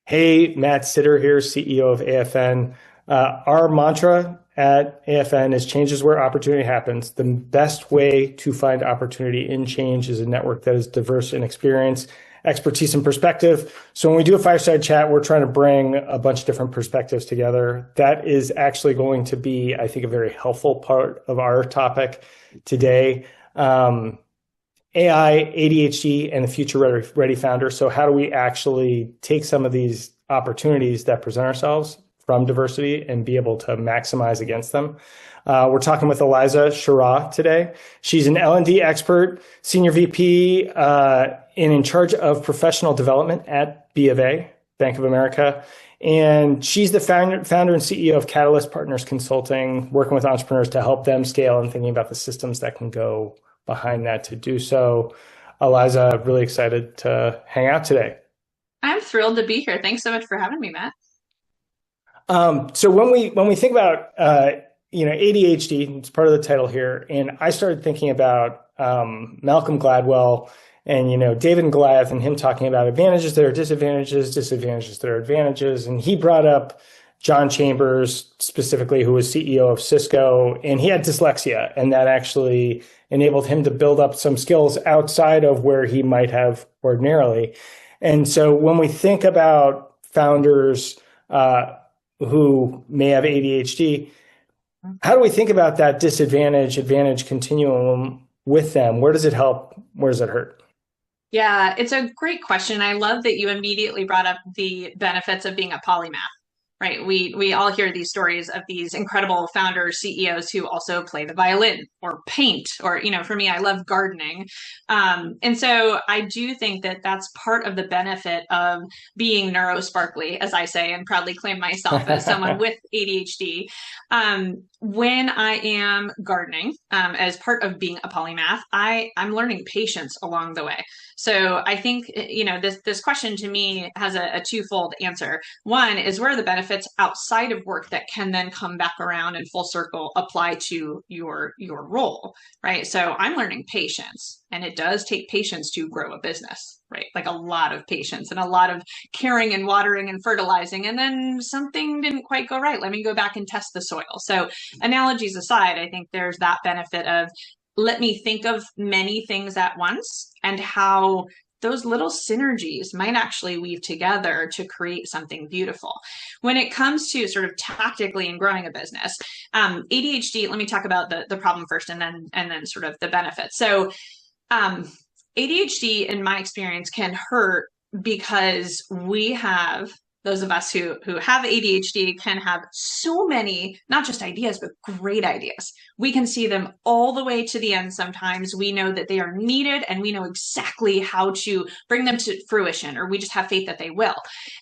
Hey, Matt Sitter here, CEO of AFN. Our mantra at AFN is change is where opportunity happens. The best way to find opportunity in change is a network that is diverse in experience, expertise, and perspective. So when we do a fireside chat, we're trying to bring a bunch of different perspectives together. That is actually going to be, I think, a very helpful part of our topic today. AI, ADHD, and the future ready founder. So how do we actually take some of these opportunities that present ourselves from diversity and be able to maximize against them? We're talking with Eliza Sharrah today. She's an L&D expert, senior VP, and in charge of professional development at B of A, Bank of America. And she's the founder and CEO of Catalyst Partners Consulting, working with entrepreneurs to help them scale and thinking about the systems that can go behind that to do so. Eliza, really excited to hang out today. I'm thrilled to be here. Thanks so much for having me, Matt. So when we think about ADHD, it's part of the title here, and I started thinking about Malcolm Gladwell and David and Goliath, and him talking about advantages that are disadvantages, disadvantages that are advantages, and he brought up John Chambers specifically, who was CEO of Cisco, and he had dyslexia, and that actually enabled him to build up some skills outside of where he might have ordinarily. And so when we think about founders who may have ADHD, how do we think about that advantage continuum with them? Where does it help? Where does it hurt? Yeah, it's a great question. I love that you immediately brought up the benefits of being a polymath, right? We all hear these stories of these incredible founders, CEOs who also play the violin or paint, or, for me, I love gardening. And so I do think that that's part of the benefit of being neurosparkly, as I say, and proudly claim myself as someone with ADHD. When I am gardening, as part of being a polymath, I'm learning patience along the way. So I think, this question to me has a twofold answer. One is, where are the benefits outside of work that can then come back around and full circle apply to your role, right? So I'm learning patience, and it does take patience to grow a business, right? Like a lot of patience and a lot of caring and watering and fertilizing. And then something didn't quite go right. Let me go back and test the soil. So analogies aside, I think there's that benefit of, let me think of many things at once and how those little synergies might actually weave together to create something beautiful. When it comes to sort of tactically in growing a business, ADHD, let me talk about the problem first and then sort of the benefits. So ADHD, in my experience, can hurt because those of us who have ADHD can have so many, not just ideas, but great ideas. We can see them all the way to the end sometimes. We know that they are needed and we know exactly how to bring them to fruition, or we just have faith that they will.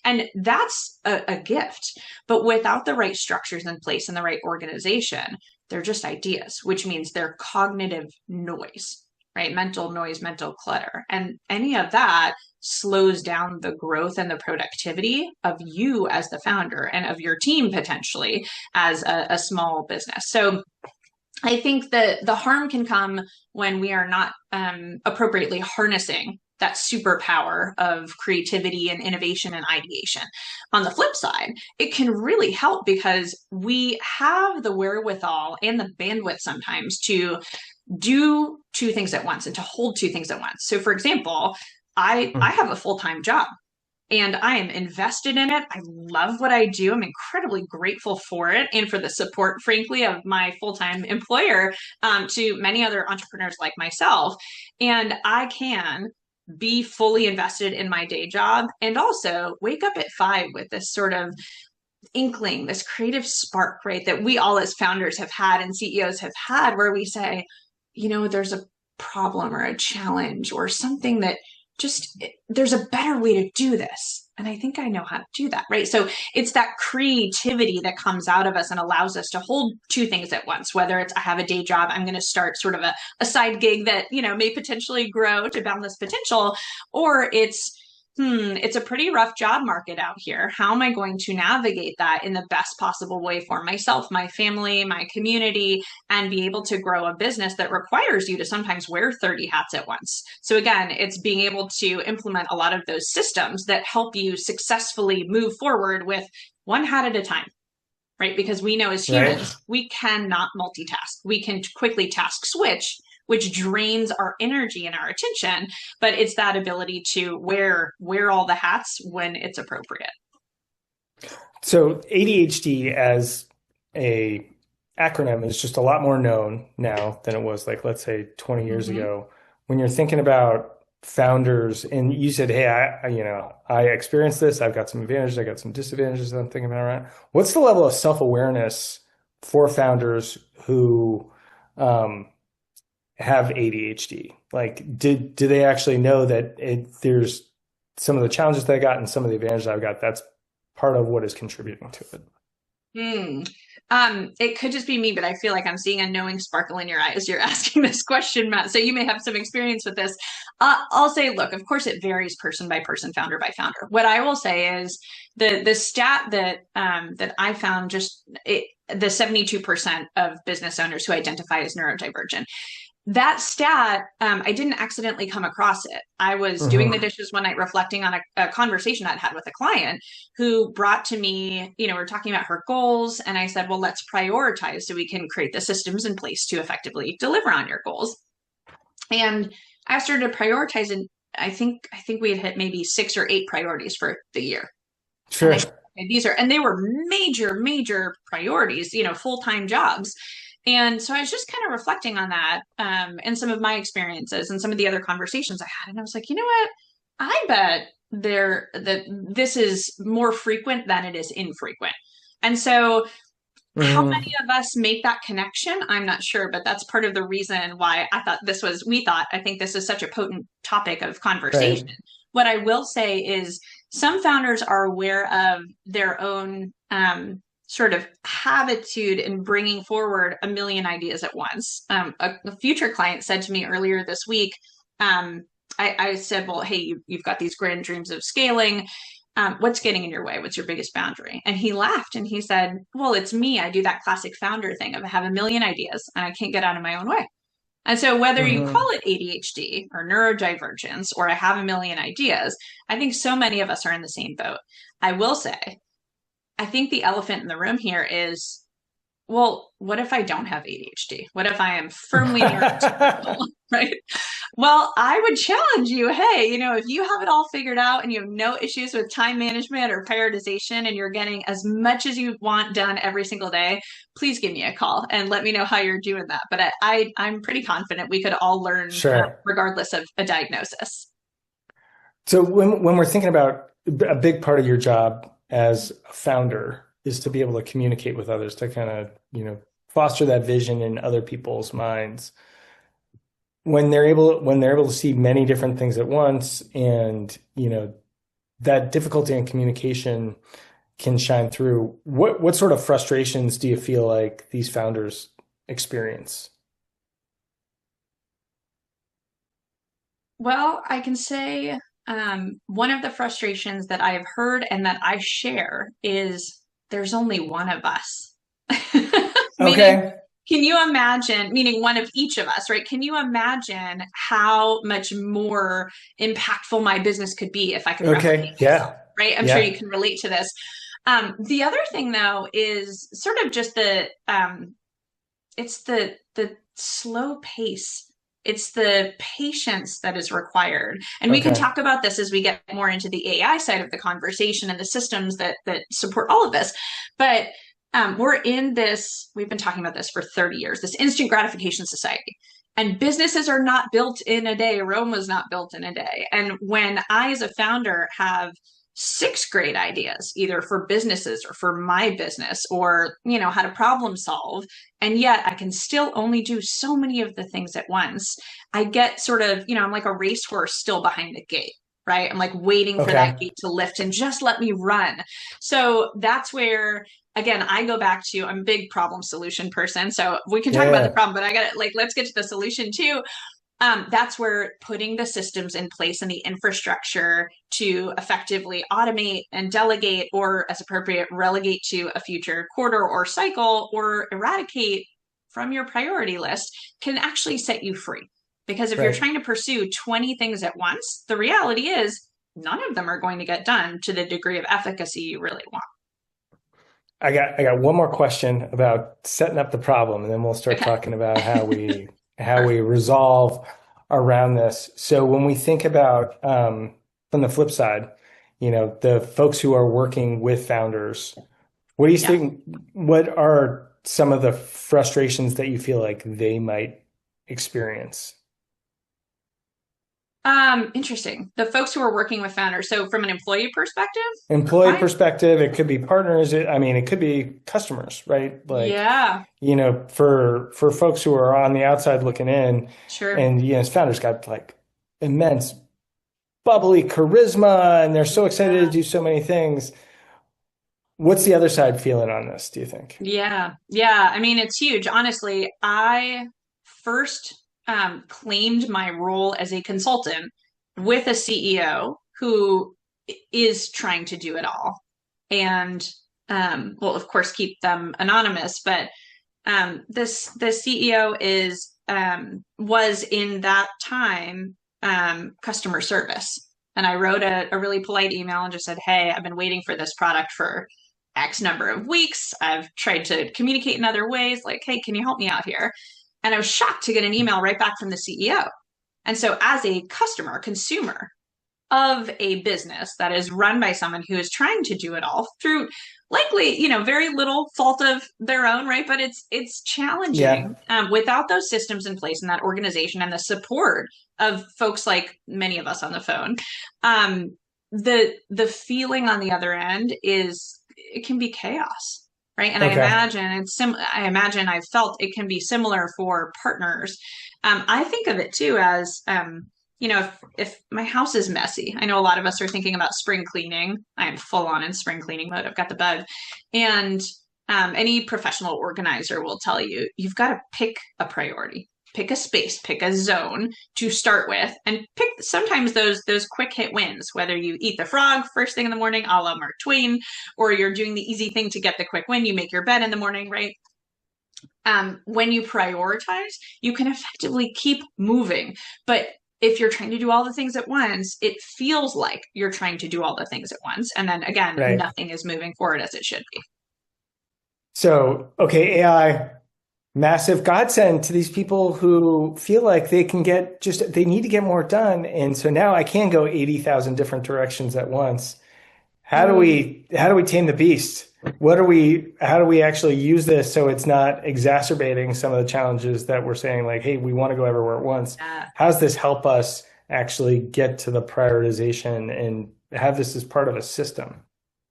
And that's a gift. But without the right structures in place and the right organization, they're just ideas, which means they're cognitive noise, right? Mental noise, mental clutter. And any of that slows down the growth and the productivity of you as the founder and of your team potentially as a small business. So I think that the harm can come when we are not appropriately harnessing that superpower of creativity and innovation and ideation. On the flip side, it can really help because we have the wherewithal and the bandwidth sometimes to do two things at once and to hold two things at once. So for example, I have a full-time job and I am invested in it. I love what I do. I'm incredibly grateful for it and for the support, frankly, of my full-time employer, to many other entrepreneurs like myself. And I can be fully invested in my day job and also wake up at 5 with this sort of inkling, this creative spark, right, that we all as founders have had and CEOs have had, where we say, there's a problem or a challenge or something that there's a better way to do this. And I think I know how to do that, right? So it's that creativity that comes out of us and allows us to hold two things at once, whether it's I have a day job, I'm going to start sort of a side gig that, may potentially grow to boundless potential, or it's it's a pretty rough job market out here. How am I going to navigate that in the best possible way for myself, my family, my community, and be able to grow a business that requires you to sometimes wear 30 hats at once? So, again, it's being able to implement a lot of those systems that help you successfully move forward with one hat at a time. Right? Because we know as Right. humans, we cannot multitask. We can quickly task switch, which drains our energy and our attention, but it's that ability to wear all the hats when it's appropriate. So ADHD as a acronym is just a lot more known now than it was like, let's say 20 years Mm-hmm. ago. When you're thinking about founders and you said, hey, I experienced this. I've got some advantages. I got some disadvantages that I'm thinking about, right? What's the level of self-awareness for founders who, have ADHD? Like, do they actually know that there's some of the challenges that I got and some of the advantages I've got? That's part of what is contributing to it. Hmm. It could just be me, but I feel like I'm seeing a knowing sparkle in your eyes. You're asking this question, Matt. So you may have some experience with this. I'll say, look, of course, it varies person by person, founder by founder. What I will say is the stat that I found the 72% of business owners who identify as neurodivergent. That stat, I didn't accidentally come across it. I was doing the Hmm. dishes one night, reflecting on a conversation I'd had with a client who brought to me, we are talking about her goals. And I said, well, let's prioritize so we can create the systems in place to effectively deliver on your goals. And I started to prioritize, and I think we had hit maybe 6 or 8 priorities for the year. And I said, Sure. okay, and they were major priorities, full-time jobs. And so I was just kind of reflecting on that, and some of my experiences and some of the other conversations I had. And I was like, you know what? I bet that this is more frequent than it is infrequent. And so how many Hmm. of us make that connection? I'm not sure, but that's part of the reason why I think this is such a potent topic of conversation. Right. What I will say is some founders are aware of their own sort of habitude in bringing forward a million ideas at once. A future client said to me earlier this week, um, I said, well, hey, you've got these grand dreams of scaling. What's getting in your way? What's your biggest boundary? And he laughed and he said, well, it's me. I do that classic founder thing of I have a million ideas and I can't get out of my own way. And so, whether you call Hmm. it ADHD or neurodivergence or I have a million ideas, I think so many of us are in the same boat. I will say, I think the elephant in the room here is, well, what if I don't have ADHD? What if I am firmly neurotypical, right? Well, I would challenge you, hey, if you have it all figured out and you have no issues with time management or prioritization and you're getting as much as you want done every single day, please give me a call and let me know how you're doing that. But I'm pretty confident we could all learn Sure. regardless of a diagnosis. So when we're thinking about a big part of your job as a founder is to be able to communicate with others, to kind of, foster that vision in other people's minds. When they're able to see many different things at once, and that difficulty in communication can shine through. What sort of frustrations do you feel like these founders experience? Well, I can say one of the frustrations that I have heard and that I share is there's only one of us. Meaning, Okay. can you imagine, meaning one of each of us, right? Can you imagine how much more impactful my business could be if I could replicate Okay. this, Yeah. right? I'm sure you Yeah. can relate to this. The other thing, though, is sort of just it's the slow pace. It's the patience that is required. And we can Okay. talk about this as we get more into the AI side of the conversation and the systems that support all of this. But we're in this, we've been talking about this for 30 years, this instant gratification society. And businesses are not built in a day. Rome was not built in a day. And when I, as a founder, have 6 great ideas, either for businesses or for my business, or, how to problem solve, and yet I can still only do so many of the things at once, I get sort of, I'm like a racehorse still behind the gate. Right. I'm like waiting for that Okay. gate to lift and just let me run. So that's where, again, I go back to, I'm a big problem solution person. So we can talk about the Yeah. problem, but I got to, like, let's get to the solution too. That's where putting the systems in place and the infrastructure to effectively automate and delegate, or as appropriate, relegate to a future quarter or cycle, or eradicate from your priority list, can actually set you free. Because if you're Right. trying to pursue 20 things at once, the reality is none of them are going to get done to the degree of efficacy you really want. I got one more question about setting up the problem, and then we'll start Okay, talking about how we perfect. resolve around this. So when we think about from the flip side, the folks who are working with founders, what do you Yeah. think? What are some of the frustrations that you feel like they might experience? Interesting. The folks who are working with founders. So from an employee perspective or Employee client? perspective, it could be partners. I mean, it could be customers, right? Like, Yeah, for folks who are on the outside looking in, sure. and as founders got like immense bubbly charisma, and they're so excited to Yeah. do so many things. What's the other side feeling on this, do you think? Yeah. Yeah. I mean, it's huge. Honestly, I first claimed my role as a consultant with a CEO who is trying to do it all. And well, of course, keep them anonymous, but this the CEO is was in that time customer service. And I wrote a really polite email and just said, "Hey, I've been waiting for this product for X number of weeks. I've tried to communicate in other ways, like, hey, can you help me out here?" And I was shocked to get an email right back from the CEO. And so, as a customer, consumer of a business that is run by someone who is trying to do it all through likely, very little fault of their own, right? But it's Yeah. challenging without those systems in place and that organization and the support of folks like many of us on the phone. The feeling on the other end is it can be chaos, right? And Okay. I imagine I've felt it can be similar for partners. I think of it too as if my house is messy, I know a lot of us are thinking about spring cleaning. I am full on in spring cleaning mode. I've got the bug. And any professional organizer will tell you, you've got to pick a priority, pick a space, pick a zone to start with, and pick sometimes those quick hit wins, whether you eat the frog first thing in the morning, a la Mark Twain, or you're doing the easy thing to get the quick win, you make your bed in the morning, right? When you prioritize, you can effectively keep moving. But if you're trying to do all the things at once, it feels like you're trying to do all the things at once. And then again, Right. nothing is moving forward as it should be. So, okay, AI, massive godsend to these people who feel like they need to get more done. And so now I can go 80,000 different directions at once. Mm, How do we tame the beast? How do we actually use this so it's not exacerbating some of the challenges that we're saying, like, hey, we want to go everywhere at once. yeah. How does this help us actually get to the prioritization and have this as part of a system?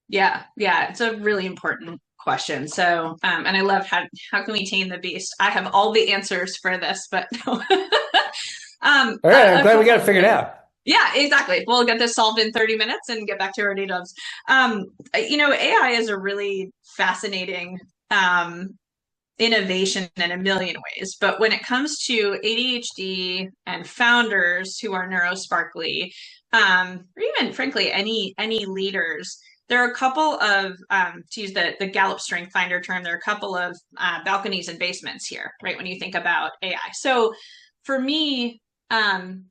Yeah, yeah, it's a really important question. So, and I love how can we tame the beast? I have all the answers for this, but no. All right, I'm A glad we got couple it of figured things. out. Yeah, exactly. We'll get this solved in 30 minutes and get back to our day jobs. AI is a really fascinating innovation in a million ways. But when it comes to ADHD and founders who are neurosparkly, or even frankly any leaders, there are a couple of to use the Gallup Strength Finder term, there are a couple of balconies and basements here, right? When you think about AI, so for me,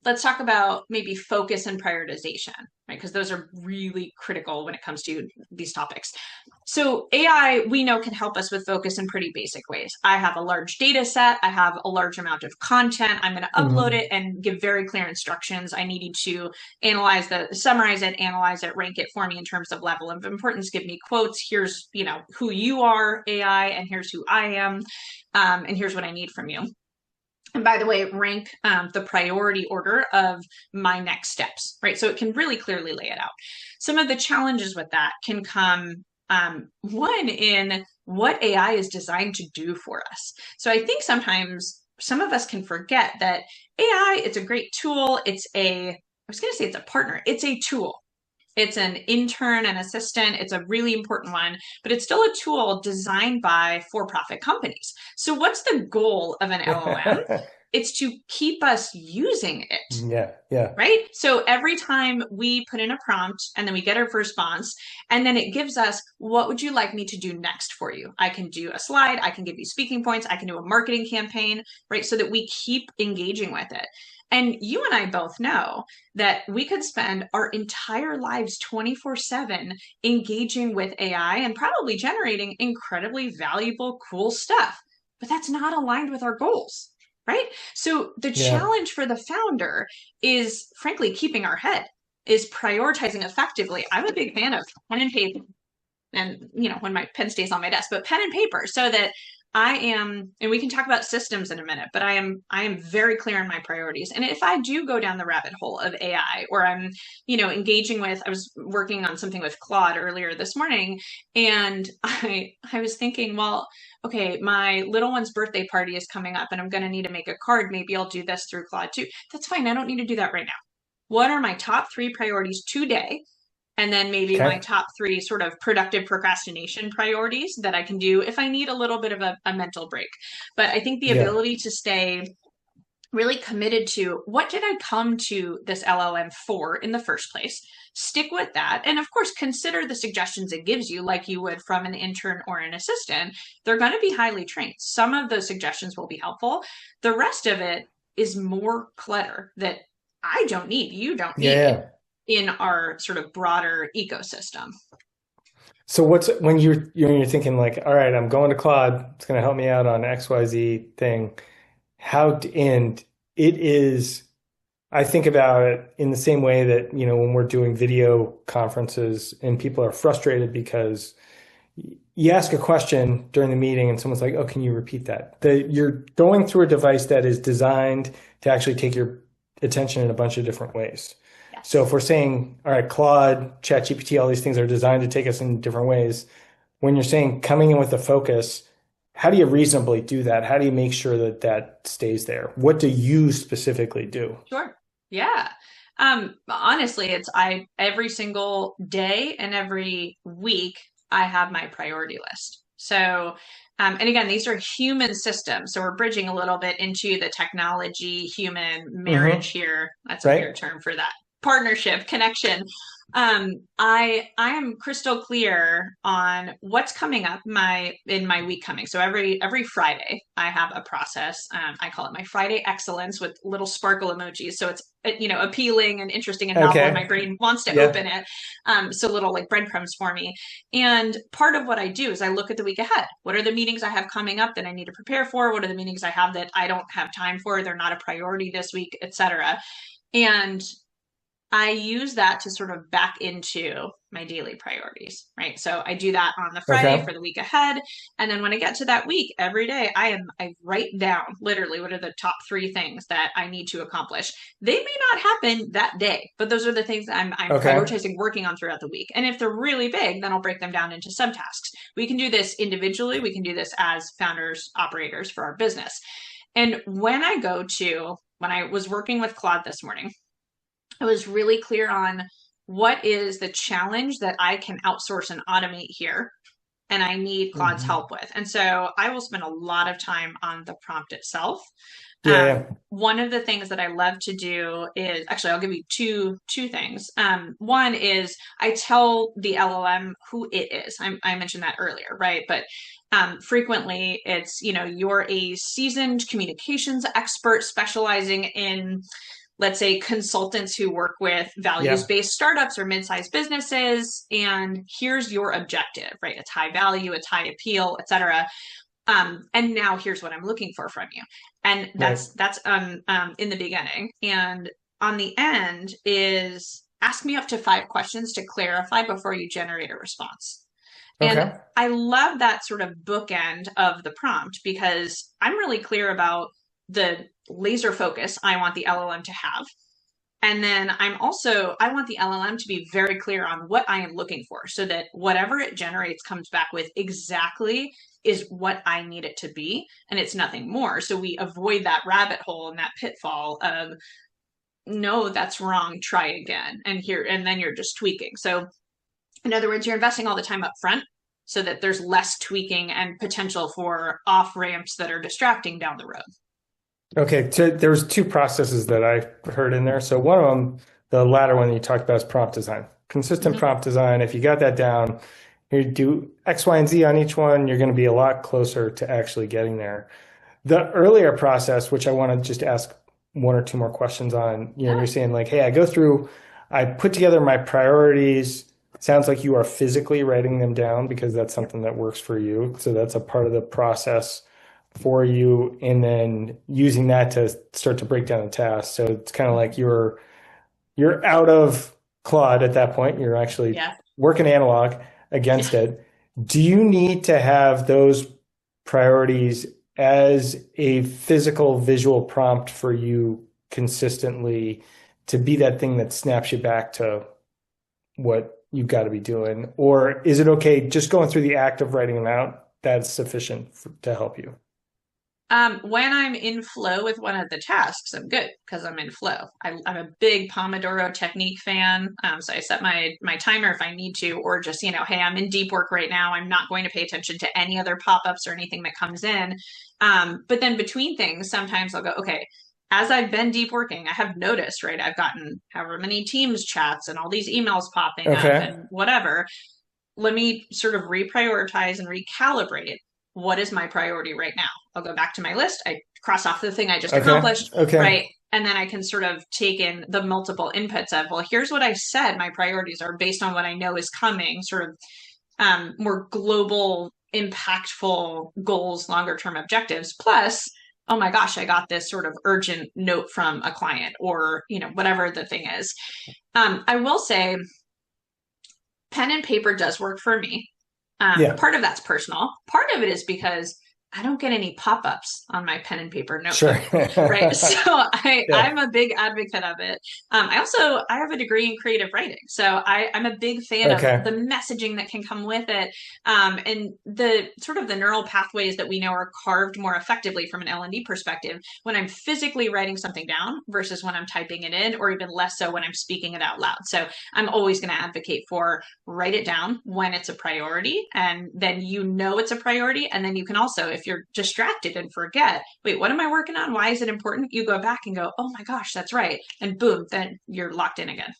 let's talk about maybe focus and prioritization, right? Because those are really critical when it comes to these topics. So AI, we know, can help us with focus in pretty basic ways. I have a large data set. I have a large amount of content. I'm going to upload Mhm. it and give very clear instructions. I need you to summarize it, analyze it, rank it for me in terms of level of importance. Give me quotes. Here's, who you are, AI, and here's who I am, and here's what I need from you. And by the way, rank the priority order of my next steps, right? So it can really clearly lay it out. Some of the challenges with that can come, one, in what AI is designed to do for us. So I think sometimes some of us can forget that AI, it's a great tool. I was going to say it's a partner, it's a tool. It's an intern and assistant. It's a really important one, but it's still a tool designed by for profit companies. So, what's the goal of an LLM? it's to keep us using it. Yeah. Yeah. Right? So every time we put in a prompt and then we get our response, and then it gives us, what would you like me to do next for you? I can do a slide, I can give you speaking points, I can do a marketing campaign, right? So that we keep engaging with it. And you and I both know that we could spend our entire lives 24/7 engaging with AI and probably generating incredibly valuable, cool stuff. But that's not aligned with our goals, right? So the Yeah. challenge for the founder is frankly keeping our head, is prioritizing effectively. I'm a big fan of pen and paper, and when my pen stays on my desk, but pen and paper, so that I am, and we can talk about systems in a minute, but I am very clear on my priorities. And if I do go down the rabbit hole of AI, or I'm engaging with, I was working on something with Claude earlier this morning, and I was thinking, well, okay, my little one's birthday party is coming up and I'm going to need to make a card. Maybe I'll do this through Claude too. That's fine. I don't need to do that right now. What are my top 3 priorities today? And then maybe my Okay. top 3 sort of productive procrastination priorities that I can do if I need a little bit of a mental break. But I think the Yeah. ability to stay really committed to, what did I come to this LLM for in the first place? Stick with that. And of course, consider the suggestions it gives you, like you would from an intern or an assistant. They're going to be highly trained. Some of those suggestions will be helpful. The rest of it is more clutter that I don't need, you don't Yeah. need Yeah. in our sort of broader ecosystem. So what's when you're thinking like, all right, I'm going to Claude. It's going to help me out on XYZ thing. And it is, I think about it in the same way that, when we're doing video conferences and people are frustrated because you ask a question during the meeting and someone's like, oh, can you repeat that? You're going through a device that is designed to actually take your attention in a bunch of different ways. So Yes. if we're saying, all right, Claude, ChatGPT, all these things are designed to take us in different ways. When you're saying coming in with a focus, how do you reasonably do that? How do you make sure that that stays there? What do you specifically do? Sure. Yeah. Honestly, it's I every single day and every week I have my priority list. So, and again, these are human systems. So we're bridging a little bit into the technology human marriage Hmm. here. That's a weird Right? term for that. Partnership, connection. I am crystal clear on what's coming up in my week coming. So every Friday I have a process. I call it my Friday excellence with little sparkle emojis. So it's appealing and interesting and novel, and my Okay. brain wants to Yeah. open it. So little like breadcrumbs for me. And part of what I do is I look at the week ahead. What are the meetings I have coming up that I need to prepare for? What are the meetings I have that I don't have time for? They're not a priority this week, etc. And I use that to sort of back into my daily priorities, right? So I do that on the Friday Okay. for the week ahead. And then when I get to that week, every day I write down literally what are the top 3 things that I need to accomplish. They may not happen that day, but those are the things that I'm Okay. prioritizing working on throughout the week. And if they're really big, then I'll break them down into subtasks. We can do this individually. We can do this as founders, operators for our business. And when I was working with Claude this morning, I was really clear on what is the challenge that I can outsource and automate here, and I need Claude's Hmm. help with. And so I will spend a lot of time on the prompt itself. Yeah. Yeah. One of the things that I love to do is, actually, I'll give you two things. One is I tell the LLM who it is. I mentioned that earlier, right? But frequently it's, you're a seasoned communications expert specializing in, let's say, consultants who work with Yeah. values-based startups or mid-sized businesses, and here's your objective, right? It's high value, it's high appeal, etc. And now here's what I'm looking for from you. And Right. that's in the beginning. And on the end is, ask me up to 5 questions to clarify before you generate a response. And Okay. I love that sort of bookend of the prompt because I'm really clear about the laser focus I want the LLM to have. And then I want the LLM to be very clear on what I am looking for so that whatever it generates comes back with exactly is what I need it to be. And it's nothing more. So we avoid that rabbit hole and that pitfall of, no, that's wrong, try again. And then you're just tweaking. So in other words, you're investing all the time up front so that there's less tweaking and potential for off ramps that are distracting down the road. Okay, so there's two processes that I heard in there. So one of them, the latter one that you talked about is prompt design. Consistent Mhm. prompt design. If you got that down, you do X, Y, and Z on each one, you're going to be a lot closer to actually getting there. The earlier process, which I want to just ask one or two more questions on, you're saying like, hey, I go through, I put together my priorities. Sounds like you are physically writing them down because that's something that works for you. So that's a part of the process for you, and then using that to start to break down the task. So it's kind of like you're out of Claude at that point. You're actually Yeah. working analog Yeah. against it. Do you need to have those priorities as a physical visual prompt for you consistently to be that thing that snaps you back to what you've got to be doing? Or is it okay just going through the act of writing them out? That's sufficient to help you. When I'm in flow with one of the tasks, I'm good because I'm in flow. I'm a big Pomodoro technique fan. So I set my timer if I need to, or just, hey, I'm in deep work right now. I'm not going to pay attention to any other pop-ups or anything that comes in. But then between things, sometimes I'll go, okay, as I've been deep working, I have noticed, right? I've gotten however many Teams chats and all these emails popping up Okay. and whatever. Let me sort of reprioritize and recalibrate. What is my priority right now? I'll go back to my list. I cross off the thing I just Okay. accomplished, Okay. right? And then I can sort of take in the multiple inputs of, well, here's what I said my priorities are based on what I know is coming, sort of more global, impactful goals, longer term objectives. Plus, oh my gosh, I got this sort of urgent note from a client or, whatever the thing is. I will say pen and paper does work for me. Yeah. Part of that's personal. Part of it is because I don't get any pop-ups on my pen and paper Sure. notebook, right? So I'm Yeah. a big advocate of it. I have a degree in creative writing, so I'm a big fan of the Okay. messaging that can come with it, and the sort of the neural pathways that we know are carved more effectively from an L&D perspective when I'm physically writing something down versus when I'm typing it in, or even less so when I'm speaking it out loud. So I'm always going to advocate for write it down when it's a priority, and then it's a priority, and then you can also, if you're distracted and forget, wait, what am I working on, why is it important, you go back and go, oh my gosh, that's right, and boom, then you're locked in again.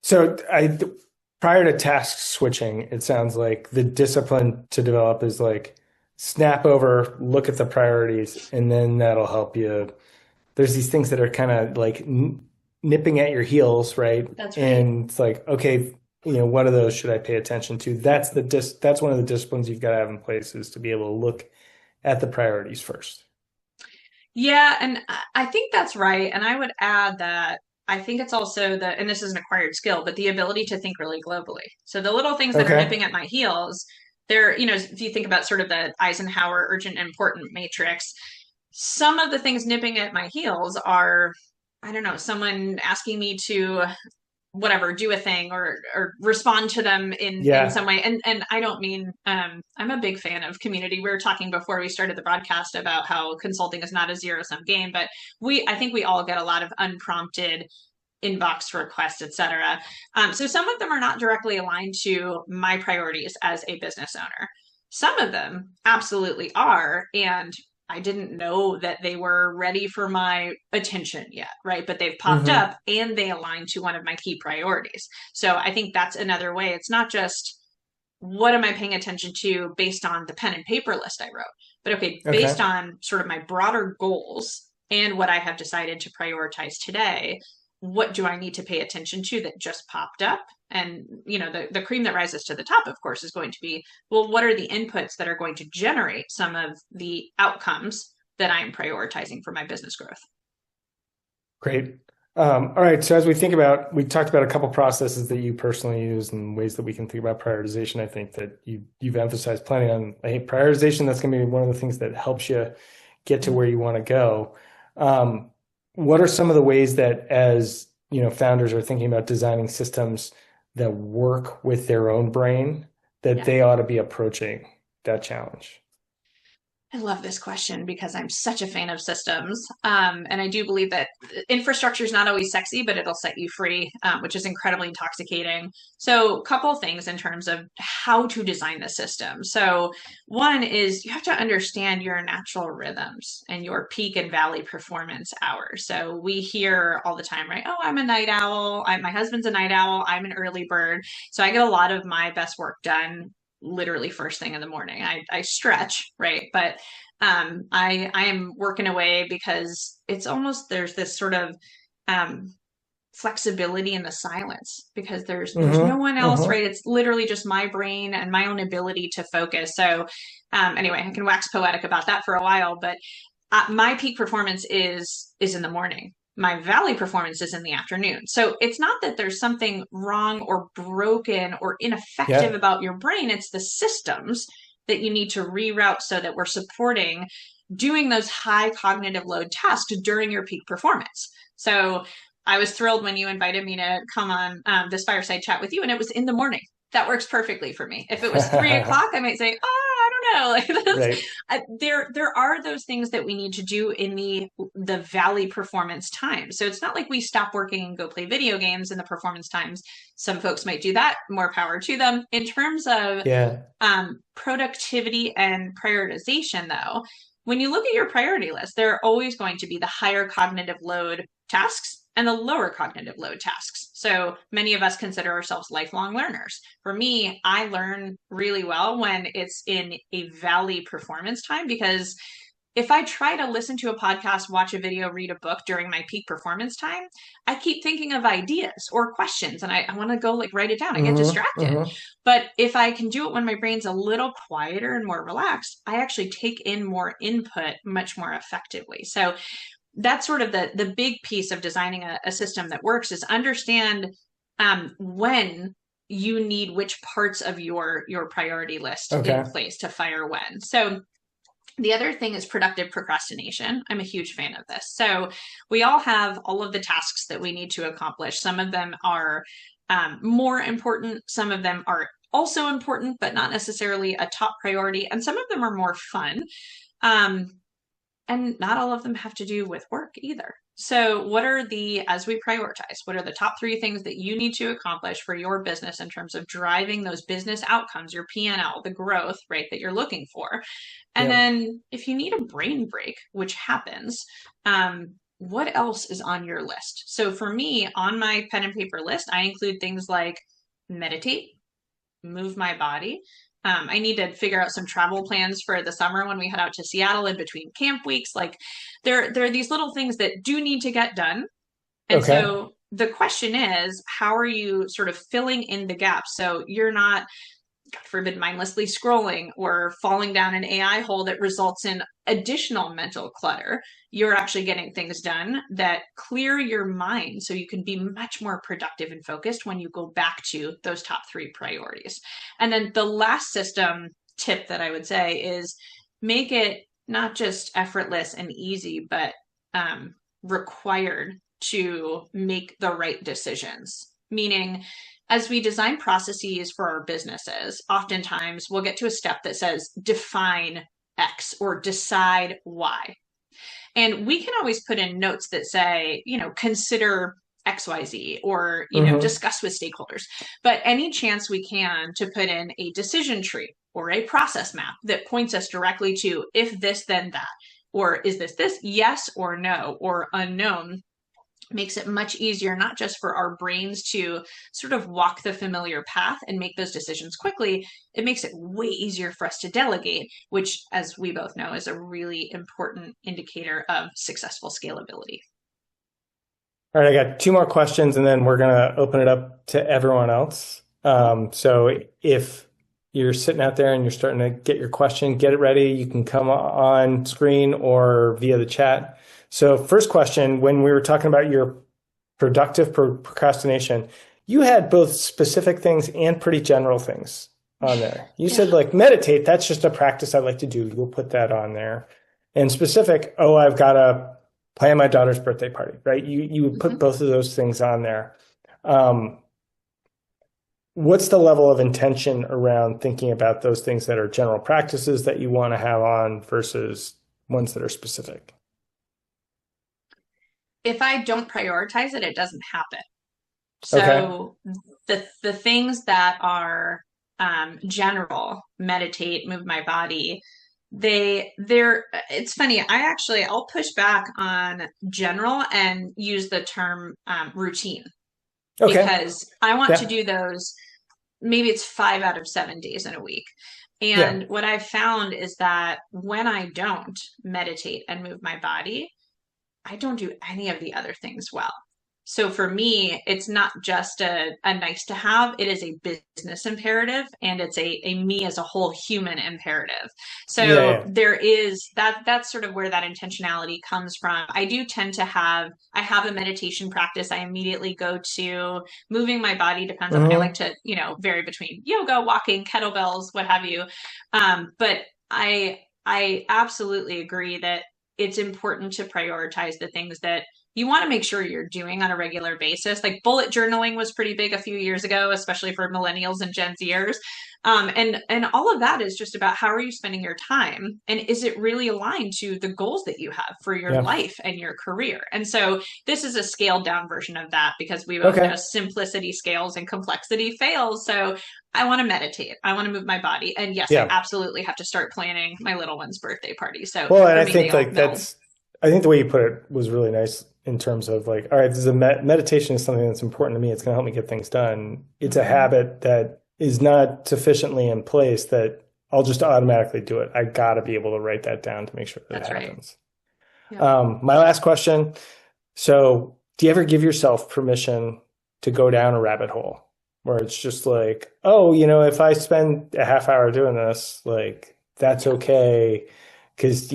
So prior to task switching, it sounds like the discipline to develop is like snap over, look at the priorities, and then that'll help you. There's these things that are kind of like nipping at your heels, right? That's right. And it's like, okay, what of those should I pay attention to? That's one of the disciplines you've got to have in place is to be able to look at the priorities first. Yeah, and I think that's right. And I would add that I think it's also and this is an acquired skill, but the ability to think really globally. So the little things that are Okay. nipping at my heels, if you think about sort of the Eisenhower urgent and important matrix, some of the things nipping at my heels are, I don't know, someone asking me to whatever, do a thing or respond to them in Yeah. some way. And I don't mean I'm a big fan of community. We were talking before we started the broadcast about how consulting is not a zero sum game, but I think we all get a lot of unprompted inbox requests, etc. So some of them are not directly aligned to my priorities as a business owner. Some of them absolutely are, and I didn't know that they were ready for my attention yet, right? But they've popped Hmm. up and they align to one of my key priorities. So I think that's another way. It's not just what am I paying attention to based on the pen and paper list I wrote, but okay, based Okay. on sort of my broader goals and what I have decided to prioritize today, what do I need to pay attention to that just popped up? And the cream that rises to the top, of course, is going to be, well, what are the inputs that are going to generate some of the outcomes that I'm prioritizing for my business growth? Great. All right. So as we talked about a couple processes that you personally use and ways that we can think about prioritization. I think that you've emphasized plenty on, hey, prioritization. That's going to be one of the things that helps you get to where you want to go. What are some of the ways that, as founders are thinking about designing systems that work with their own brain, that Yeah. they ought to be approaching that challenge? I love this question because I'm such a fan of systems. And I do believe that infrastructure is not always sexy, but it'll set you free, which is incredibly intoxicating. So, a couple of things in terms of how to design the system. So, one is you have to understand your natural rhythms and your peak and valley performance hours. So, we hear all the time, right? Oh, I'm a night owl. My husband's a night owl. I'm an early bird. So, I get a lot of my best work done literally first thing in the morning. I stretch, right? But I am working away because it's almost there's this sort of um, flexibility in the silence because there's no Mm-hmm. one else, Mm-hmm. right? It's literally just my brain and my own ability to focus. So anyway, I can wax poetic about that for a while, but my peak performance is in the morning. My valley performance is in the afternoon. So it's not that there's something wrong or broken or ineffective Yeah. about your brain. It's the systems that you need to reroute so that we're supporting doing those high cognitive load tasks during your peak performance. So I was thrilled when you invited me to come on this fireside chat with you, and it was in the morning. That works perfectly for me. If it was 3 o'clock, I might say, "Oh, I don't know." Like this, Right. there are those things that we need to do in the valley performance time. So it's not like we stop working and go play video games in the performance times. Some folks might do that. More power to them. In terms of Yeah. productivity and prioritization, though, when you look at your priority list, there are always going to be the higher cognitive load tasks and the lower cognitive load tasks. So many of us consider ourselves lifelong learners. For me, I learn really well when it's in a valley performance time because if I try to listen to a podcast, watch a video, read a book during my peak performance time, I keep thinking of ideas or questions and I want to go like write it down. I get Mm-hmm. distracted. Mm-hmm. But if I can do it when my brain's a little quieter and more relaxed, I actually take in more input much more effectively. So that's sort of the big piece of designing a system that works is understand when you need which parts of your priority list in Okay. place to fire when. So the other thing is productive procrastination. I'm a huge fan of this. So we all have all of the tasks that we need to accomplish. Some of them are more important. Some of them are also important, but not necessarily a top priority. And some of them are more fun. Um, and not all of them have to do with work either. So, what are as we prioritize, what are the top three things that you need to accomplish for your business in terms of driving those business outcomes, your P&L, the growth, right, that you're looking for? And Yeah. then if you need a brain break, which happens, what else is on your list? So, for me, on my pen and paper list, I include things like meditate, move my body. I need to figure out some travel plans for the summer when we head out to Seattle in between camp weeks. Like there are these little things that do need to get done. And Okay. so the question is, how are you sort of filling in the gaps so you're not, God forbid, mindlessly scrolling or falling down an AI hole that results in additional mental clutter? You're actually getting things done that clear your mind so you can be much more productive and focused when you go back to those top three priorities. And then the last system tip that I would say is make it not just effortless and easy, but required to make the right decisions. Meaning, as we design processes for our businesses, oftentimes we'll get to a step that says define X or decide Y. And we can always put in notes that say, consider XYZ or, Mm-hmm. discuss with stakeholders. But any chance we can to put in a decision tree or a process map that points us directly to if this, then that, or is this, yes or no, or unknown, makes it much easier, not just for our brains to sort of walk the familiar path and make those decisions quickly. It makes it way easier for us to delegate, which, as we both know, is a really important indicator of successful scalability. All right, I got two more questions and then we're gonna open it up to everyone else. Cool. So if you're sitting out there and you're starting to get your question, get it ready. You can come on screen or via the chat. So first question, when we were talking about your productive procrastination, you had both specific things and pretty general things on there. You Yeah. said like meditate, that's just a practice I like to do. You'll put that on there. And specific, oh, I've got to plan my daughter's birthday party, right? You would put Mhm. both of those things on there. Um, what's the level of intention around thinking about those things that are general practices that you want to have on versus ones that are specific? If I don't prioritize it, it doesn't happen. Okay. So the things that are general, meditate, move my body, they're it's funny. I'll push back on general and use the term routine Okay. because I want to Yeah. do those. Maybe it's 5 out of 7 days in a week. Yeah. And what I've found is that when I don't meditate and move my body, I don't do any of the other things well. So for me, it's not just a nice to have, it is a business imperative and it's a me as a whole human imperative. Yeah. So Yeah. there is that's sort of where that intentionality comes from. I do tend to I have a meditation practice. I immediately go to moving my body depends on I like Hmm. to, vary between yoga, walking, kettlebells, what have you. But I absolutely agree that it's important to prioritize the things that you want to make sure you're doing on a regular basis. Like bullet journaling was pretty big a few years ago, especially for millennials and Gen Zers. And all of that is just about how are you spending your time and is it really aligned to the goals that you have for your Yeah. life and your career? And so this is a scaled down version of that because we both know Okay. simplicity scales and complexity fails. So I want to meditate. I want to move my body. And yes, I Yeah. absolutely have to start planning my little one's birthday party. So Well, and for I me, think like they'll I think the way you put it was really nice in terms of like, all right, this is meditation is something that's important to me. It's going to help me get things done. It's a Mhm. habit that is not sufficiently in place that I'll just automatically do it. I got to be able to write that down to make sure that it That's right. happens. Yep. My last question. So, do you ever give yourself permission to go down a rabbit hole where it's just like, oh, if I spend a half hour doing this, like that's Yeah. okay, because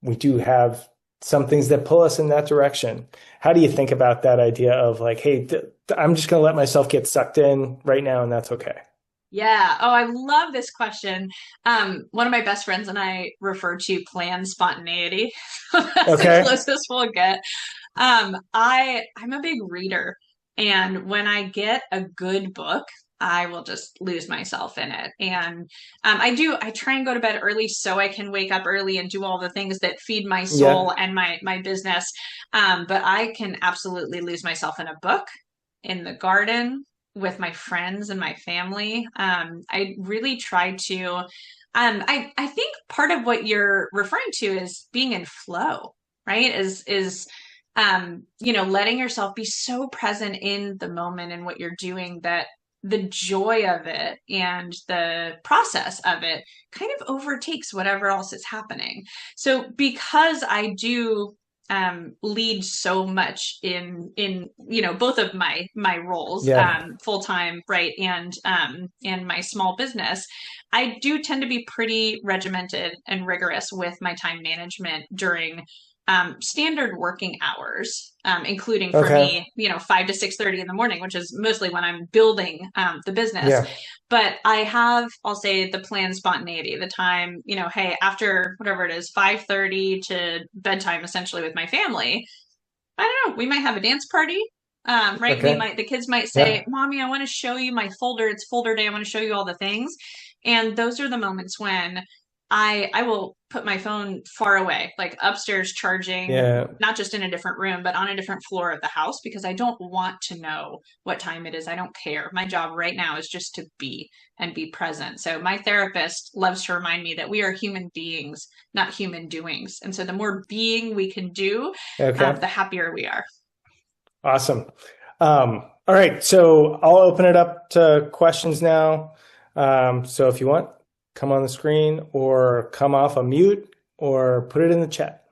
we do have some things that pull us in that direction. How do you think about that idea of like, hey, I'm just going to let myself get sucked in right now, and that's okay? Yeah. Oh, I love this question. One of my best friends and I refer to planned spontaneity. That's the Okay. closest we'll get. I'm a big reader, and when I get a good book, I will just lose myself in it. And I try and go to bed early so I can wake up early and do all the things that feed my Yeah. soul and my business. But I can absolutely lose myself in a book, in the garden, with my friends and my family. I really try to. I think part of what you're referring to is being in flow, right? Letting yourself be so present in the moment and what you're doing that the joy of it and the process of it kind of overtakes whatever else is happening. So because I do lead so much in both of my roles, Yeah. full time, right, and my small business, I do tend to be pretty regimented and rigorous with my time management during standard working hours, including for Okay. me, 5 to 6:30 in the morning, which is mostly when I'm building the business. Yeah. But I'll say the planned spontaneity, the time, hey, after whatever it is, 5:30 to bedtime, essentially with my family. I don't know, we might have a dance party. Right. Okay. The kids might say, Yeah. Mommy, I want to show you my folder. It's folder day. I want to show you all the things. And those are the moments when I will put my phone far away, like upstairs charging, Yeah. not just in a different room, but on a different floor of the house because I don't want to know what time it is. I don't care. My job right now is just to be and be present. So my therapist loves to remind me that we are human beings, not human doings. And so the more being we can do, Okay. the happier we are. Awesome. All right, so I'll open it up to questions now. So if you want, come on the screen or come off a mute or put it in the chat.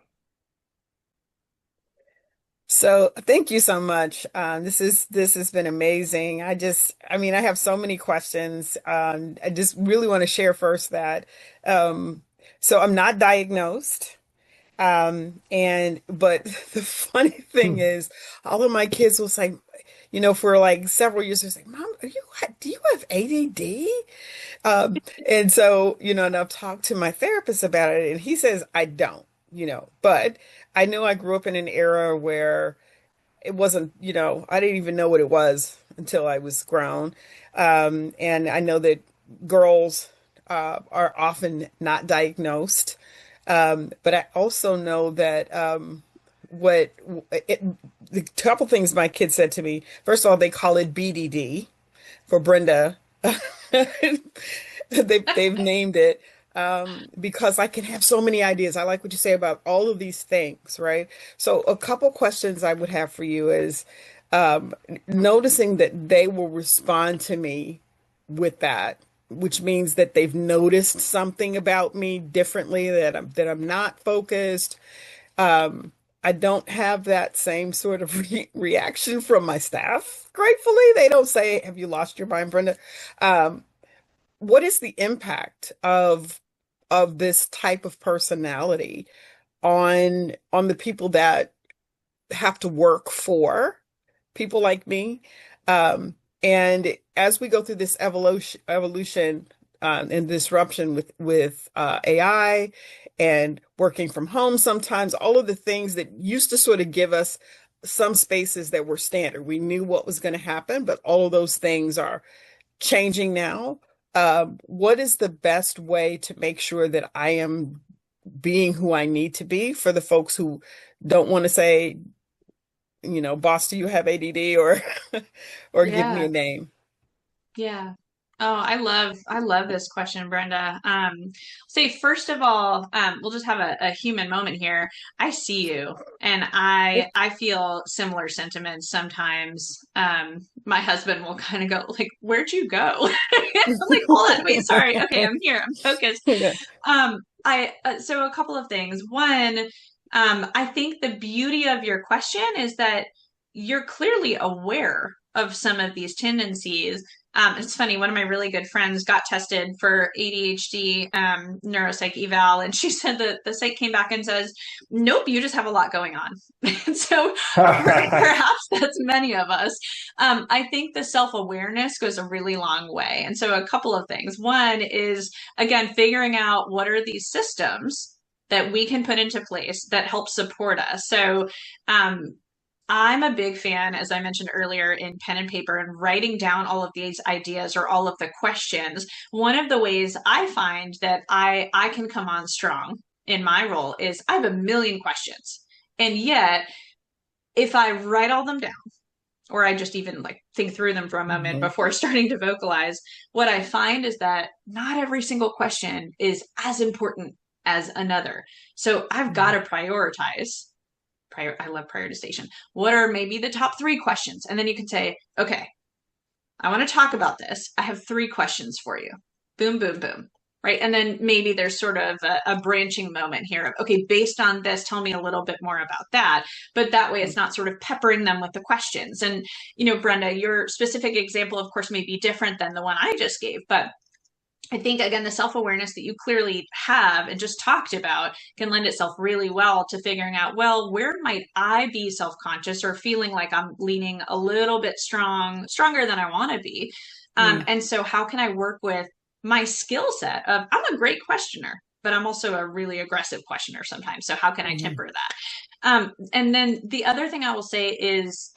So thank you so much. This has been amazing. I mean, I have so many questions. I just really want to share first that um, so I'm not diagnosed. And but the funny thing Hmm. is, all of my kids will say, for like several years, they're like, "Mom, do you have ADD?" And so, and I've talked to my therapist about it, and he says I don't, but I know I grew up in an era where it wasn't, I didn't even know what it was until I was grown. And I know that girls are often not diagnosed. But I also know that what it, the couple things my kids said to me. First of all, they call it BDD for Brenda. They've named it because I can have so many ideas. I like what you say about all of these things, right? So a couple questions I would have for you is um, noticing that they will respond to me with that, which means that they've noticed something about me differently, that I'm not focused. Um, I don't have that same sort of reaction from my staff. Gratefully, they don't say, "Have you lost your mind, Brenda?" Um, what is the impact of this type of personality on the people that have to work for people like me? And as we go through this evolution and disruption with AI and working from home, sometimes all of the things that used to sort of give us some spaces that were standard, we knew what was going to happen, but all of those things are changing now. What is the best way to make sure that I am being who I need to be for the folks who don't want to say, boss, do you have ADD or or give me a Yeah. name? Yeah. Oh, I love this question, Brenda. Say first of all, we'll just have a human moment here. I see you, and I feel similar sentiments sometimes. My husband will kind of go like, "Where'd you go?" I'm like, "Hold on, wait, sorry. Okay, I'm here. I'm focused." Yeah. I so a couple of things. One, I think the beauty of your question is that you're clearly aware of some of these tendencies. It's funny, one of my really good friends got tested for ADHD neuropsych eval, and she said that the psych came back and says, "Nope, you just have a lot going on." And so perhaps that's many of us. I think the self-awareness goes a really long way. And so a couple of things. One is, again, figuring out what are these systems that we can put into place that help support us. So um, I'm a big fan, as I mentioned earlier, in pen and paper and writing down all of these ideas or all of the questions. One of the ways I find that I can come on strong in my role is I have a million questions. And yet, if I write all them down, or I just even like think through them for a moment Mhm. before starting to vocalize, what I find is that not every single question is as important as another. So I've got to prioritize. I love prioritization. What are maybe the top three questions? And then you can say, okay, I want to talk about this. I have three questions for you. Boom, boom, boom. Right. And then maybe there's sort of a branching moment here of, okay, based on this, tell me a little bit more about that. But that way it's not sort of peppering them with the questions. And, Brenda, your specific example, of course, may be different than the one I just gave, but I think, again, the self awareness that you clearly have and just talked about can lend itself really well to figuring out, well, where might I be self conscious or feeling like I'm leaning a little bit stronger than I want to be? Mm, And so, how can I work with my skill set of I'm a great questioner, but I'm also a really aggressive questioner sometimes. So, how can I mhm, temper that? And then the other thing I will say is,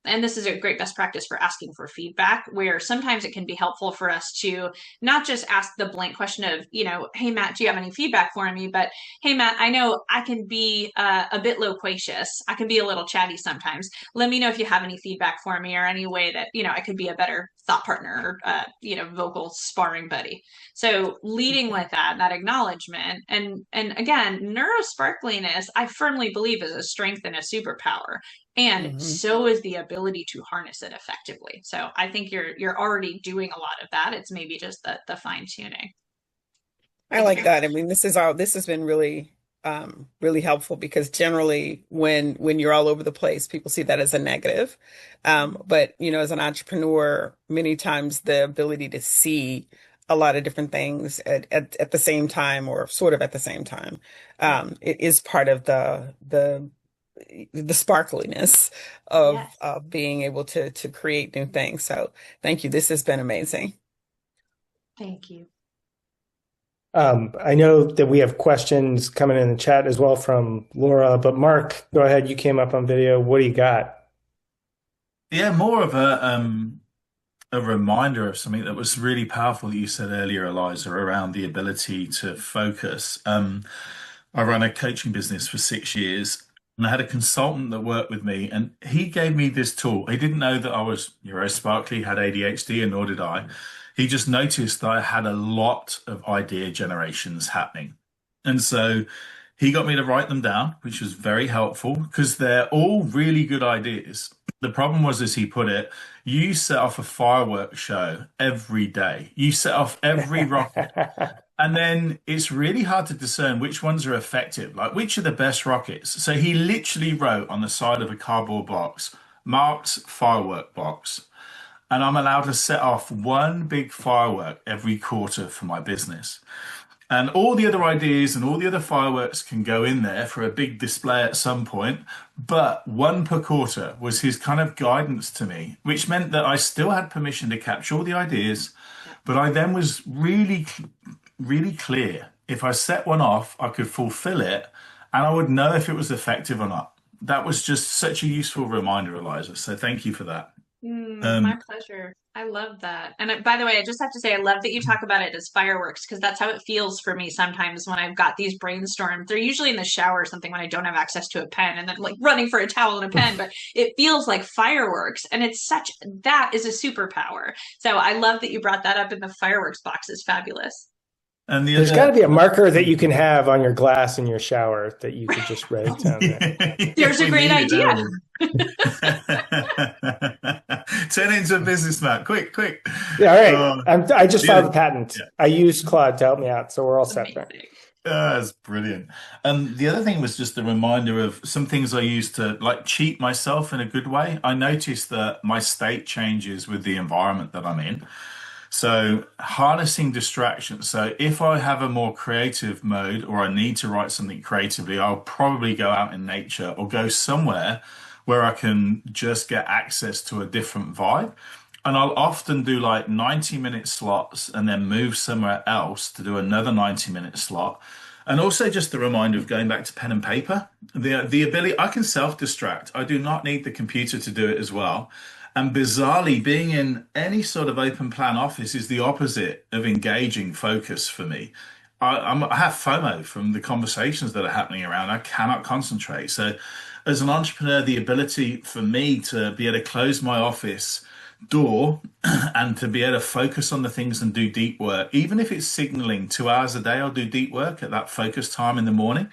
and this is a great best practice for asking for feedback, where sometimes it can be helpful for us to not just ask the blank question of, hey, Matt, do you have any feedback for me? But, hey, Matt, I know I can be a bit loquacious. I can be a little chatty sometimes. Let me know if you have any feedback for me or any way that, I could be a better thought partner or, vocal sparring buddy. So leading with that acknowledgement, and again, neurosparkliness, I firmly believe is a strength and a superpower. And mhm. so is the ability to harness it effectively. So I think you're already doing a lot of that. It's maybe just the fine tuning. I like that. I mean, this has been really really helpful because generally when you're all over the place, people see that as a negative. But as an entrepreneur, many times the ability to see a lot of different things at the same time or sort of at the same time, Yeah. it is part of the sparkliness Yes. of being able to create new things. So thank you. This has been amazing. Thank you. I know that we have questions coming in the chat as well from Laura, but Mark, go ahead. You came up on video. What do you got? Yeah, more of a reminder of something that was really powerful that you said earlier, Eliza, around the ability to focus. I ran a coaching business for 6 years, and I had a consultant that worked with me, and he gave me this tool. He didn't know that I was neurosparkly, had ADHD, and nor did I. He just noticed that I had a lot of idea generations happening. And so he got me to write them down, which was very helpful because they're all really good ideas. The problem was, as he put it, you set off a fireworks show every day. You set off every rocket. And then it's really hard to discern which ones are effective, like which are the best rockets. So he literally wrote on the side of a cardboard box, Mark's firework box. And I'm allowed to set off one big firework every quarter for my business. And all the other ideas and all the other fireworks can go in there for a big display at some point. But one per quarter was his kind of guidance to me, which meant that I still had permission to capture all the ideas. But I then was really clear. If I set one off, I could fulfill it and I would know if it was effective or not. That was just such a useful reminder, Eliza. So thank you for that. My Um, pleasure. I love that. And by the way, I just have to say, I love that you talk about it as fireworks because that's how it feels for me sometimes when I've got these brainstorms. They're usually in the shower or something when I don't have access to a pen and then like running for a towel and a pen, but it feels like fireworks. And it's such, that is a superpower. So I love that you brought that up in the fireworks box is fabulous. and the There's got to other, be a marker that you can have on your glass in your shower that you could just write down there. yeah, There's a we great need it, idea. don't we? Turn it into a business, Matt. Quick, quick. Yeah, all right. Oh, I just yeah, filed a patent. yeah. I used Claude to help me out, so we're all set there. Amazing. That's brilliant. And the other thing was just a reminder of some things I used to like cheat myself in a good way. I noticed that my state changes with the environment that I'm in. So harnessing distractions. So if I have a more creative mode or I need to write something creatively, I'll probably go out in nature or go somewhere where I can just get access to a different vibe. And I'll often do like 90-minute slots and then move somewhere else to do another 90-minute slot. And also just a reminder of going back to pen and paper. The ability I can self-distract. I do not need the computer to do it as well. And bizarrely, being in any sort of open plan office is the opposite of engaging focus for me. I have FOMO from the conversations that are happening around. I cannot concentrate. So, as an entrepreneur, the ability for me to be able to close my office door and to be able to focus on the things and do deep work, even if it's signaling 2 hours a day, I'll do deep work at that focus time in the morning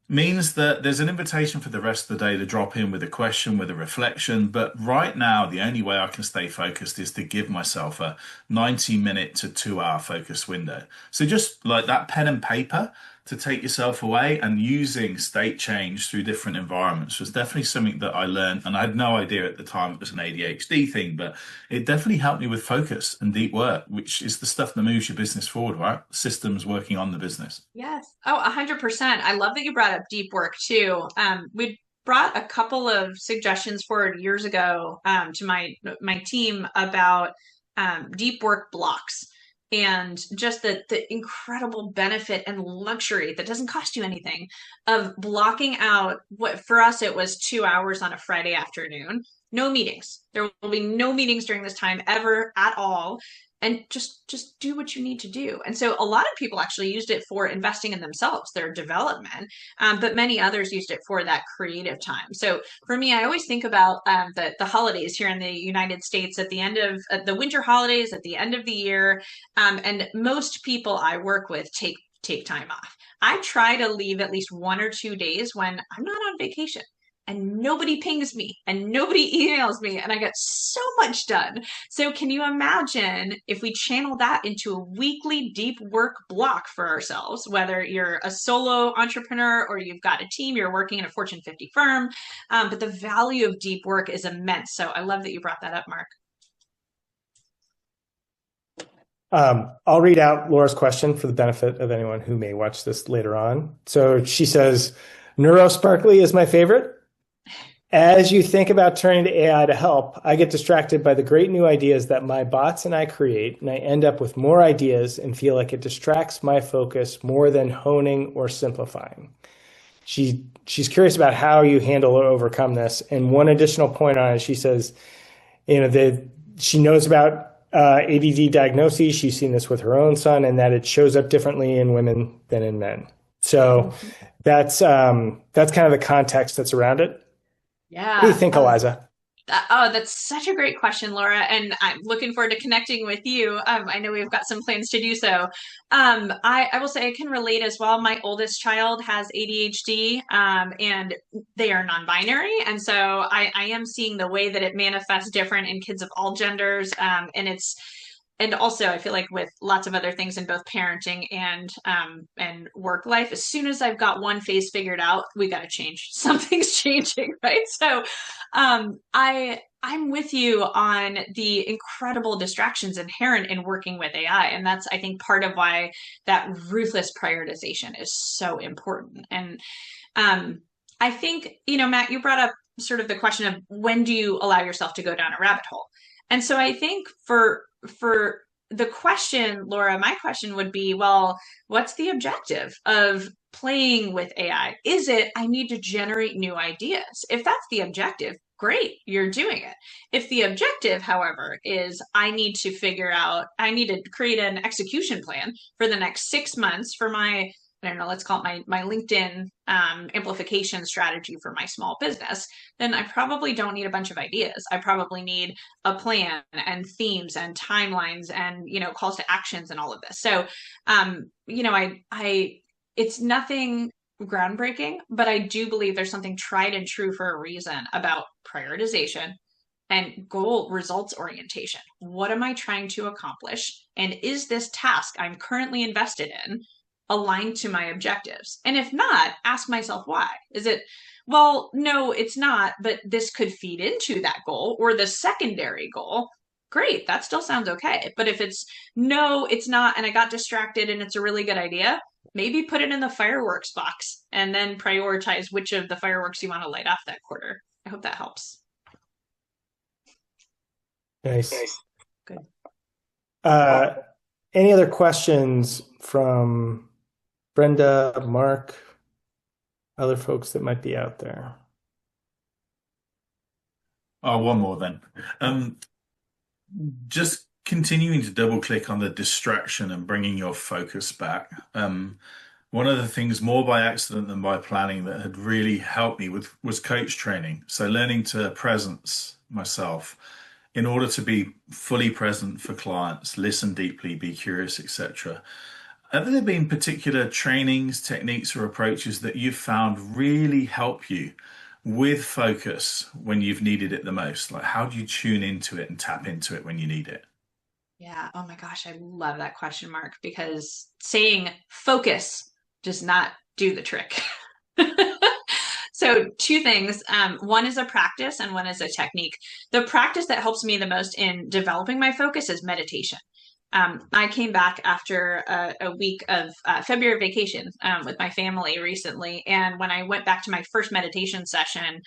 means that there's an invitation for the rest of the day to drop in with a question, with a reflection. But right now, the only way I can stay focused is to give myself a 90-minute to 2 hour focus window. So just like that pen and paper to take yourself away and using state change through different environments was definitely something that I learned. And I had no idea at the time it was an ADHD thing, but it definitely helped me with focus and deep work, which is the stuff that moves your business forward, right? Systems working on the business. Yes. Oh, 100%. I love that you brought up deep work too. We brought a couple of suggestions forward years ago to my team about deep work blocks and just the incredible benefit and luxury that doesn't cost you anything of blocking out what for us it was 2 hours on a Friday afternoon. No meetings. There will be no meetings during this time ever at all and just do what you need to do. And so a lot of people actually used it for investing in themselves, their development, but many others used it for that creative time. So for me, I always think about the holidays here in the United States at the end of the winter holidays, at the end of the year, and most people I work with take time off. I try to leave at least 1 or 2 days when I'm not on vacation and nobody pings me and nobody emails me and I get so much done. So can you imagine if we channel that into a weekly deep work block for ourselves, whether you're a solo entrepreneur or you've got a team, you're working in a Fortune 50 firm, but the value of deep work is immense. So I love that you brought that up, Mark. I'll read out Laura's question for the benefit of anyone who may watch this later on. So she says, Neurosparkly is my favorite. As you think about turning to AI to help, I get distracted by the great new ideas that my bots and I create, and I end up with more ideas and feel like it distracts my focus more than honing or simplifying. She's curious about how you handle or overcome this. And one additional point on it, she says, she knows about ADD diagnoses. She's seen this with her own son, and that it shows up differently in women than in men. So that's kind of the context that's around it. What do you Yeah. think, Eliza? Oh, that's such a great question, Laura, and I'm looking forward to connecting with you. I know we've got some plans to do so. I will say I can relate as well. My oldest child has ADHD, and they are non-binary, and so I am seeing the way that it manifests different in kids of all genders, and also I feel like with lots of other things in both parenting and work life, as soon as I've got one phase figured out, we got to change. Something's changing, right? So I'm with you on the incredible distractions inherent in working with AI. And that's, I think, part of why that ruthless prioritization is so important. And I think, Matt, you brought up sort of the question of when do you allow yourself to go down a rabbit hole? And so I think for the question, Laura, my question would be, well, what's the objective of playing with AI? Is it I need to generate new ideas? If that's the objective, great, you're doing it. If the objective, however, is I need to create an execution plan for the next 6 months for my, I don't know, let's call it my LinkedIn amplification strategy for my small business, then I probably don't need a bunch of ideas. I probably need a plan and themes and timelines and, calls to actions and all of this. So, it's nothing groundbreaking, but I do believe there's something tried and true for a reason about prioritization and goal results orientation. What am I trying to accomplish? And is this task I'm currently invested in aligned to my objectives? And if not, ask myself why. Is it, well, no, it's not, but this could feed into that goal or the secondary goal. Great, that still sounds okay. But if it's no, it's not, and I got distracted and it's a really good idea, maybe put it in the fireworks box and then prioritize which of the fireworks you want to light off that quarter. I hope that helps. Nice. Good. Any other questions from Brenda, Mark, other folks that might be out there? Oh, one more then. Just continuing to double click on the distraction and bringing your focus back. One of the things more by accident than by planning that had really helped me was coach training. So learning to presence myself in order to be fully present for clients, listen deeply, be curious, etc. Have there been particular trainings, techniques, or approaches that you've found really help you with focus when you've needed it the most? Like, how do you tune into it and tap into it when you need it? Yeah. Oh my gosh, I love that question, Mark, because saying focus does not do the trick. So two things. One is a practice and one is a technique. The practice that helps me the most in developing my focus is meditation. I came back after a week of February vacation with my family recently. And when I went back to my first meditation session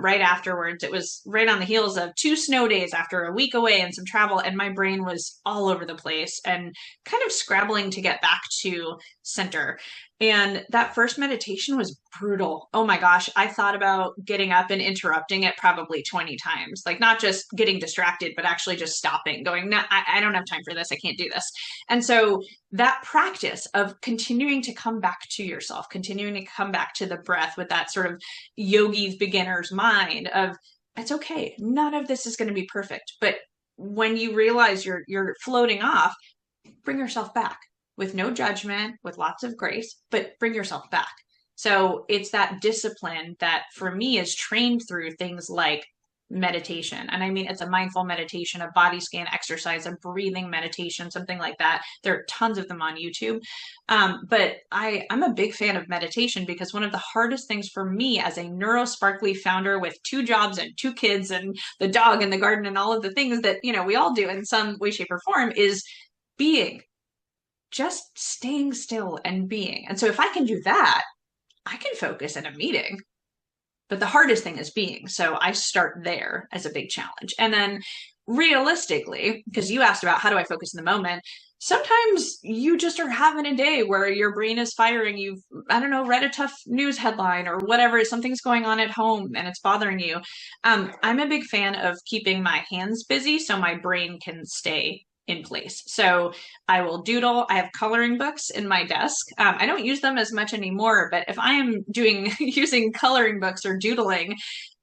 right afterwards, it was right on the heels of 2 snow days after a week away and some travel. And my brain was all over the place and kind of scrabbling to get back to center. And that first meditation was brutal. Oh my gosh. I thought about getting up and interrupting it probably 20 times. Like not just getting distracted, but actually just stopping, going, no, I don't have time for this. I can't do this. And so that practice of continuing to come back to yourself, continuing to come back to the breath with that sort of yogi's beginner's mind of, it's okay. None of this is going to be perfect. But when you realize you're floating off, bring yourself back with no judgment, with lots of grace, but bring yourself back. So it's that discipline that for me is trained through things like meditation. And I mean, it's a mindful meditation, a body scan exercise, a breathing meditation, something like that. There are tons of them on YouTube. But I'm a big fan of meditation because one of the hardest things for me as a neurosparkly founder with 2 jobs and 2 kids and the dog and the garden and all of the things that, we all do in some way, shape, or form is being, just staying still and being. And so if I can do that, I can focus in a meeting. But the hardest thing is being. So I start there as a big challenge. And then realistically, because you asked about how do I focus in the moment, sometimes you just are having a day where your brain is firing. You've, I don't know, read a tough news headline or whatever. Something's going on at home and it's bothering you. I'm a big fan of keeping my hands busy so my brain can stay in place. So I will doodle. I have coloring books in my desk. I don't use them as much anymore, but if I am doing using coloring books or doodling,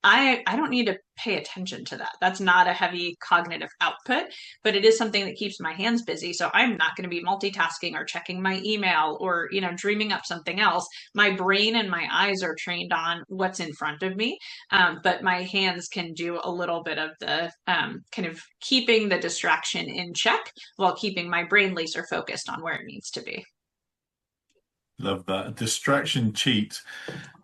I don't need to pay attention to that. That's not a heavy cognitive output, but it is something that keeps my hands busy. So I'm not going to be multitasking or checking my email or, dreaming up something else. My brain and my eyes are trained on what's in front of me, but my hands can do a little bit of the kind of keeping the distraction in check while keeping my brain laser focused on where it needs to be. Love that. Distraction cheat.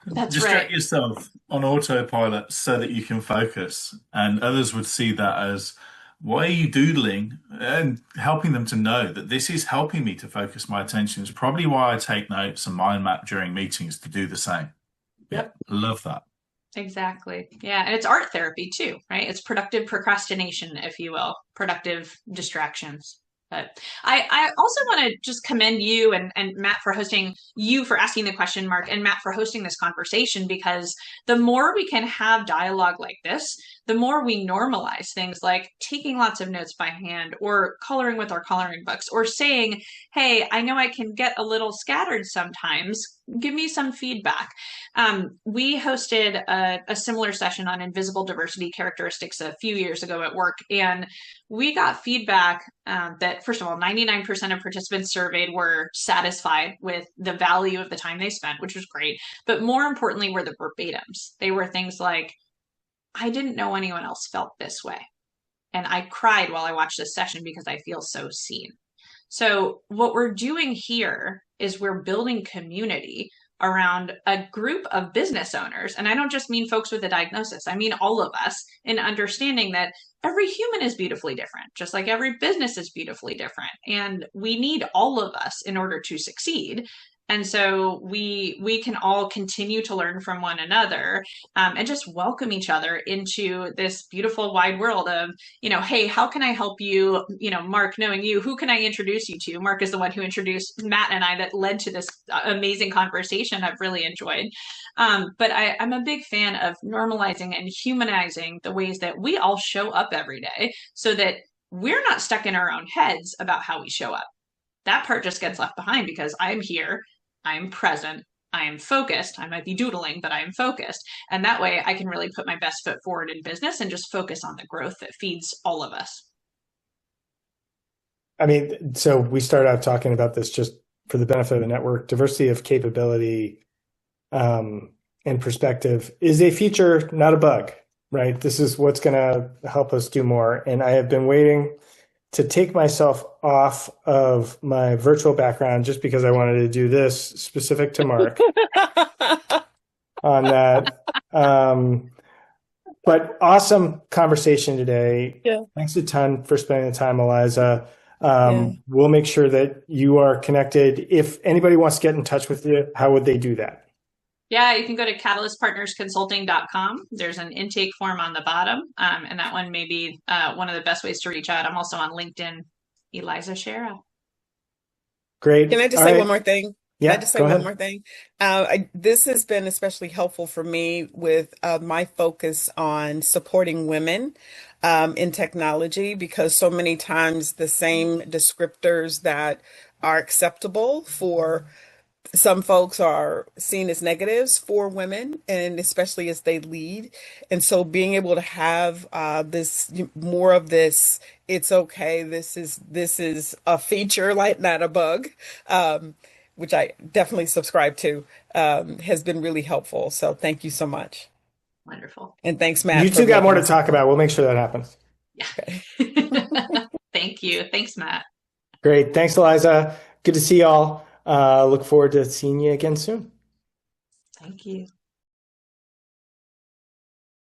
That's Distract right. yourself on autopilot so that you can focus. And others would see that as, why are you doodling? And helping them to know that this is helping me to focus my attention is probably why I take notes and mind map during meetings to do the same. Yeah, Yep. love that. Exactly. Yeah. And it's art therapy too, right? It's productive procrastination, if you will, productive distractions. But I also want to just commend you and Matt for hosting you for asking the question, Mark, and Matt for hosting this conversation, because the more we can have dialogue like this, the more we normalize things like taking lots of notes by hand or coloring with our coloring books or saying, hey, I know I can get a little scattered sometimes. Give me some feedback. We hosted a similar session on invisible diversity characteristics a few years ago at work, and we got feedback that, first of all, 99% of participants surveyed were satisfied with the value of the time they spent, which was great. But more importantly, were the verbatims. They were things like, I didn't know anyone else felt this way. And I cried while I watched this session because I feel so seen. So, what we're doing here is we're building community around a group of business owners. And I don't just mean folks with a diagnosis, I mean all of us, in understanding that every human is beautifully different, just like every business is beautifully different. And we need all of us in order to succeed. And so we can all continue to learn from one another, and just welcome each other into this beautiful wide world of, hey, how can I help you? Mark, knowing you, who can I introduce you to? Mark is the one who introduced Matt and I that led to this amazing conversation I've really enjoyed. But I'm a big fan of normalizing and humanizing the ways that we all show up every day so that we're not stuck in our own heads about how we show up. That part just gets left behind because I'm here, I'm present, I am focused. I might be doodling, but I am focused. And that way I can really put my best foot forward in business and just focus on the growth that feeds all of us. I mean, so we started out talking about this just for the benefit of the network. Diversity of capability and perspective is a feature, not a bug, right? This is what's going to help us do more. And I have been waiting to take myself off of my virtual background just because I wanted to do this specific to Mark on that. But awesome conversation today. Yeah. Thanks a ton for spending the time, Eliza. Yeah. We'll make sure that you are connected. If anybody wants to get in touch with you, how would they do that? Yeah, you can go to catalystpartnersconsulting.com. There's an intake form on the bottom, and that one may be one of the best ways to reach out. I'm also on LinkedIn, Eliza Sharrah. Great. Can I just All say right. one more thing? Yeah, Can I just say go one ahead. more thing? This has been especially helpful for me with my focus on supporting women in technology, because so many times the same descriptors that are acceptable for some folks are seen as negatives for women, and especially as they lead. And so being able to have this more of this, it's okay, this is a feature, like not a bug, which I definitely subscribe to, has been really helpful. So thank you so much. Wonderful. And thanks, You Matt, for two got more making to this talk happen. about. We'll make sure that happens. Yeah. Okay. Thank you. Thanks, Matt. Great. Thanks, Eliza. Good to see y'all. Look forward to seeing you again soon. Thank you.